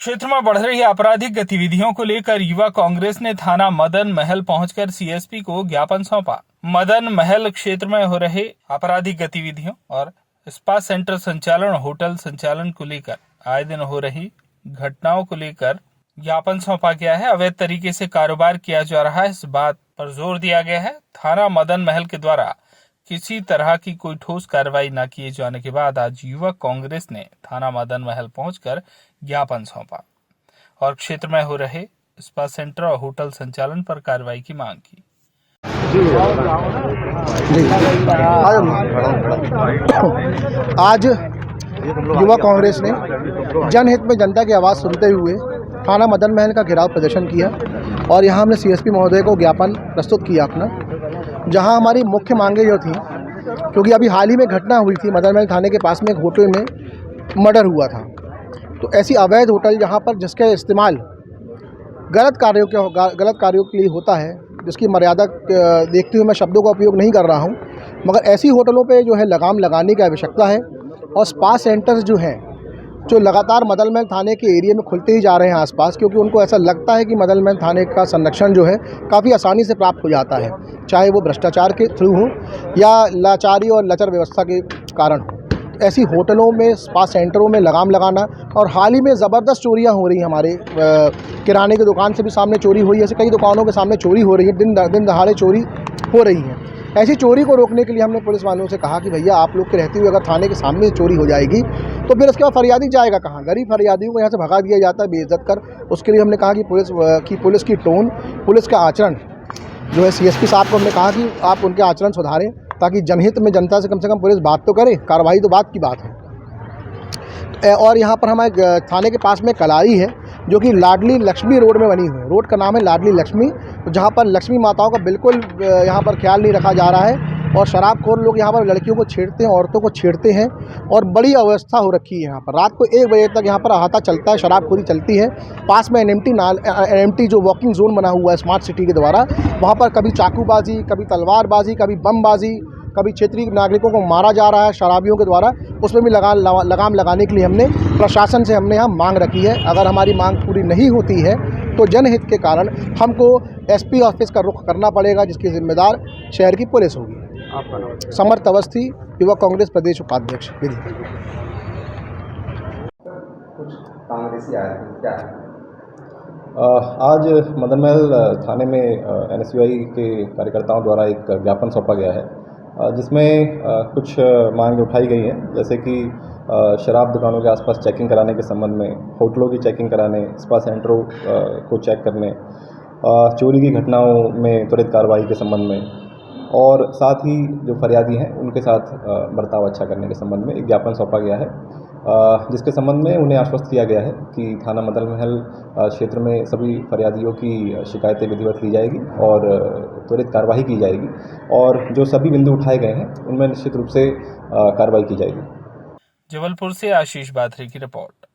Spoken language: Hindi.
क्षेत्र में बढ़ रही आपराधिक गतिविधियों को लेकर युवा कांग्रेस ने थाना मदन महल पहुंचकर सीएसपी को ज्ञापन सौंपा। मदन महल क्षेत्र में हो रहे आपराधिक गतिविधियों और स्पा सेंटर संचालन, होटल संचालन को लेकर आए दिन हो रही घटनाओं को लेकर ज्ञापन सौंपा गया है। अवैध तरीके से कारोबार किया जा रहा है, इस बात पर जोर दिया गया है। थाना मदन महल के द्वारा किसी तरह की कोई ठोस कार्रवाई न किए जाने के बाद आज युवक कांग्रेस ने थाना मदन महल पहुंचकर ज्ञापन सौंपा और क्षेत्र में हो रहे स्पा सेंटर और होटल संचालन पर कार्रवाई की मांग की। आज युवा कांग्रेस ने जनहित में जनता की आवाज़ सुनते हुए थाना मदन महल का घेराव प्रदर्शन किया और यहाँ हमने सीएसपी महोदय को ज्ञापन प्रस्तुत किया अपना, जहाँ हमारी मुख्य मांगें जो थी, क्योंकि अभी हाल ही में घटना हुई थी मदन महल थाने के पास में एक होटल में मर्डर हुआ था। तो ऐसी अवैध होटल जहाँ पर जिसका इस्तेमाल गलत कार्यों के लिए होता है, जिसकी मर्यादा देखते हुए मैं शब्दों का उपयोग नहीं कर रहा हूँ, मगर ऐसी होटलों पे जो है लगाम लगाने की आवश्यकता है। और स्पा सेंटर्स जो हैं, जो लगातार मदन महल थाने के एरिया में खुलते ही जा रहे हैं आसपास, क्योंकि उनको ऐसा लगता है कि मदन महल थाने का संरक्षण जो है काफ़ी आसानी से प्राप्त हो जाता है, चाहे वो भ्रष्टाचार के थ्रू हो या लाचारी और लचर व्यवस्था के कारण हो। ऐसी होटलों में, स्पा सेंटरों में लगाम लगाना, और हाल ही में ज़बरदस्त चोरियां हो रही हैं। हमारे किराने की दुकान से भी सामने चोरी हुई है, ऐसे कई दुकानों के सामने चोरी हो रही है, दिन दहाड़े चोरी हो रही है। ऐसी चोरी को रोकने के लिए हमने पुलिस वालों से कहा कि भैया आप लोग के रहते हुए अगर थाने के सामने चोरी हो जाएगी तो फिर उसके बाद फरियादी जाएगा कहाँ? गरीब फरियादियों को यहाँ से भगा दिया जाता है बेइज्जत कर। उसके लिए हमने कहा कि पुलिस की टोन, पुलिस का आचरण जो है, सीएसपी साहब को हमने कहा कि आप उनके आचरण सुधारें, ताकि जनहित में जनता से कम पुलिस बात तो करे, कार्रवाई तो बात की बात है। और यहाँ पर हमारे थाने के पास में कलारी है, जो कि लाडली लक्ष्मी रोड में बनी हुई है। रोड का नाम है लाडली लक्ष्मी, जहाँ पर लक्ष्मी माताओं का बिल्कुल यहाँ पर ख्याल नहीं रखा जा रहा है और शराबखोर लोग यहाँ पर लड़कियों को छेड़ते हैं, औरतों को छेड़ते हैं और बड़ी अवस्था हो रखी है। यहाँ पर रात को 1 बजे तक यहाँ पर अहाता चलता है, शराबखोरी चलती है। पास में एनएमटी जो वॉकिंग जोन बना हुआ है स्मार्ट सिटी के द्वारा, वहाँ पर कभी चाकूबाजी, कभी तलवारबाजी, कभी बमबाजी, कभी क्षेत्रीय नागरिकों को मारा जा रहा है शराबियों के द्वारा। उसमें भी लगाम लगाने के लिए हमने प्रशासन से यहाँ मांग रखी है। अगर हमारी मांग पूरी नहीं होती है तो जनहित के कारण हमको एसपी ऑफिस का रुख करना पड़ेगा, जिसकी जिम्मेदार शहर की पुलिस होगी। आपका नाम? समर्थ अवस्थी, युवा कांग्रेस प्रदेश उपाध्यक्ष। कुछ कांग्रेसी आए थे क्या? आज मदन महल थाने में एनएसयूआई के कार्यकर्ताओं द्वारा एक ज्ञापन सौंपा गया है, जिसमें कुछ मांगें उठाई गई हैं, जैसे कि शराब दुकानों के आसपास चेकिंग कराने के संबंध में, होटलों की चेकिंग कराने, स्पा सेंटरों को चेक करने, चोरी की घटनाओं में त्वरित कार्रवाई के संबंध में, और साथ ही जो फरियादी हैं उनके साथ बर्ताव अच्छा करने के संबंध में एक ज्ञापन सौंपा गया है, जिसके संबंध में उन्हें आश्वस्त किया गया है कि थाना मदन महल क्षेत्र में सभी फरियादियों की शिकायतें विधिवत ली जाएगी और त्वरित कार्रवाई की जाएगी, और जो सभी बिंदु उठाए गए हैं उनमें निश्चित रूप से कार्रवाई की जाएगी। जबलपुर से आशीष बाथरे की रिपोर्ट।